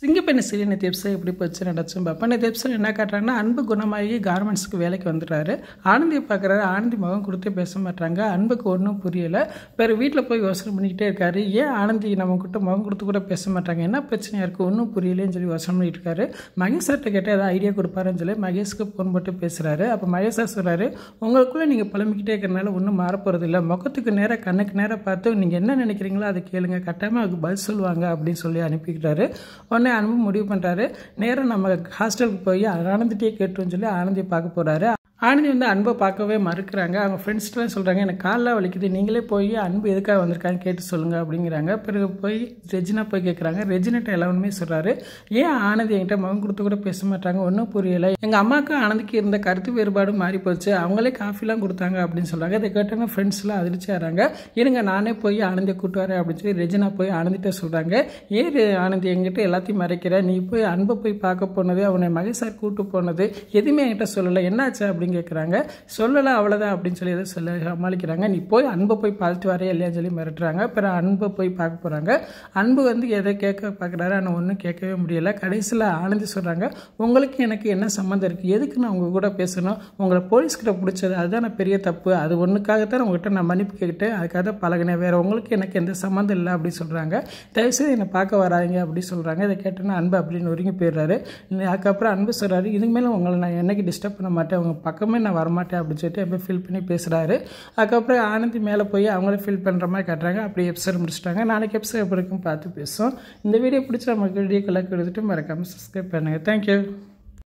சிங்கப்பெண்ணு serial நேற்று episode எப்படி போச்சு நடச்சும் பார்ப்பேன். நேற்று எபிசோட் என்ன காட்டுறாங்கன்னா, அன்பு குணமாகி கார்மெண்ட்ஸுக்கு வேலைக்கு வந்துடுறாரு. ஆனந்தியை பார்க்குறாரு. ஆனந்தி முகம் கொடுத்து பேச மாட்டாங்க. அன்புக்கு ஒன்றும் புரியலை. வேறு வீட்டில் போய் யோசனை பண்ணிக்கிட்டே இருக்காரு. ஏன் ஆனந்தி நம்ம கிட்ட முகம் கொடுத்து கூட பேச மாட்டாங்க, என்ன பிரச்சனையாக இருக்குது, ஒன்றும் புரியலேன்னு சொல்லி யோசனை பண்ணிட்டு இருக்காரு. மகேஷ் சார்கிட்ட கேட்டால் ஏதாவது ஐடியா கொடுப்பாருன்னு சொல்லி மகேஷ்க்கு ஃபோன் போட்டு பேசுகிறாரு. அப்போ மகேஷ் சார் சொல்கிறாரு, உங்களுக்குள்ளே நீங்கள் புலம்பிக்கிட்டே இருக்கிறனால ஒன்றும் மாறப்போகிறது இல்லை, முகத்துக்கு நேராக கண்ணுக்கு நேராக பார்த்து நீங்கள் என்ன நினைக்கிறீங்களோ அதை கேளுங்க, கட்டாயமாக அதுக்கு பதில் சொல்லுவாங்க அப்படின்னு சொல்லி அனுப்பிக்கிட்டாரு. உடனே அன்பு முடிவு பண்ணுறாரு, நேராக நம்ம ஹாஸ்டலுக்கு போய் ஆனந்திட்டே கேட்டோன்னு சொல்லி ஆனந்தியை பார்க்க போகிறாரு. ஆனந்தி அன்பை பார்க்கவே மறுக்கிறாங்க. அவங்க ஃப்ரெண்ட்ஸ்லாம் சொல்கிறாங்க, எனக்கு காலில் வலிக்குது, நீங்களே போய் அன்பு எதுக்காக வந்திருக்காங்க கேட்டு சொல்லுங்கள் அப்படிங்கிறாங்க. பிறகு போய் ரெஜினா போய் கேட்குறாங்க. ரெஜினாட்ட எல்லாருமே சொல்கிறாரு, ஏன் ஆனந்தி என்கிட்ட முகம் கொடுத்து கூட பேச மாட்டாங்க, ஒன்றும் புரியலை, எங்கள் அம்மாவுக்கு ஆனந்திக்கு இருந்த கருத்து வேறுபாடு மாறி போச்சு, அவங்களே காஃபிலாம் கொடுத்தாங்க அப்படின்னு சொல்கிறாங்க. இதை கேட்டாங்க ஃப்ரெண்ட்ஸ்லாம் அதிர்ச்சி ஆகிறாங்க. இருங்க நானே போய் ஆனந்தியை கூட்டு வரேன் அப்படின்னு சொல்லி ரெஜினா போய் ஆனந்திட்ட சொல்கிறாங்க. ஏன் ஆனந்தி என்கிட்ட எல்லாத்தையும் மறைக்கிற, நீ போய் அன்பை போய் பார்க்க போனது, அவனை மகேஷ் சார் கூட்டு போனது எதுவுமே என்கிட்ட சொல்லலை, என்னாச்சு அப்படின்னு கேட்குறாங்க. சொல்லலை அவ்வளோதான் அப்படின்னு சொல்லி எதை சொல்ல சமாளிக்கிறாங்க. நீ போய் அன்பை போய் பார்த்துட்டு வரே இல்லையான்னு சொல்லி மிரட்டுறாங்க. அப்புறம் அன்பை போய் பார்க்க போகிறாங்க. அன்பு எதை கேட்க பார்க்குறாரு, ஆனால் ஒன்றும் கேட்கவே முடியலை. கடைசியில் ஆனந்தி சொல்கிறாங்க, உங்களுக்கு எனக்கு என்ன சம்மந்தம் இருக்குது, எதுக்கு நான் உங்கள் கூட பேசணும், உங்களை போலீஸ்கிட்ட பிடிச்சது அதுதான் நான் பெரிய தப்பு, அது ஒன்றுக்காகத்தான் உங்கள்கிட்ட நான் மன்னிப்பு கேட்டேன், அதுக்காக தான் பழகினேன், வேறு உங்களுக்கு எனக்கு எந்த சம்மந்தம் இல்லை அப்படின்னு சொல்கிறாங்க. தயவுசெய்து என்னை பார்க்க வராதிங்க அப்படின்னு சொல்கிறாங்க. இதை கேட்டோன்னா அன்பு அப்படின்னு ஒருங்கி போயிடுறாரு. அதுக்கப்புறம் அன்பு சொல்கிறாரு, இதுக்கு மேலே உங்களை நான் என்னைக்கு டிஸ்டர்ப் பண்ண மாட்டேன், உங்கள் பக்கமே நான் வரமாட்டேன் அப்படின்னு சொல்லிட்டு எப்போ ஃபீல் பண்ணி பேசுகிறாரு. அதுக்கப்புறம் ஆனந்தி மேலே போய் அவங்களே ஃபீல் பண்ணுற மாதிரி காட்டுறாங்க. அப்படி எபிசோட் முடிச்சிட்டாங்க. நாளைக்கு எபிசோட் எப்படி இருக்கும் பார்த்து பேசுவோம். இந்த வீடியோ பிடிச்ச நமக்கு வீடியோக்குள்ளே கொடுத்துட்டு மறக்காமல் சப்ஸ்கிரைப் பண்ணுங்கள். தேங்க்யூ.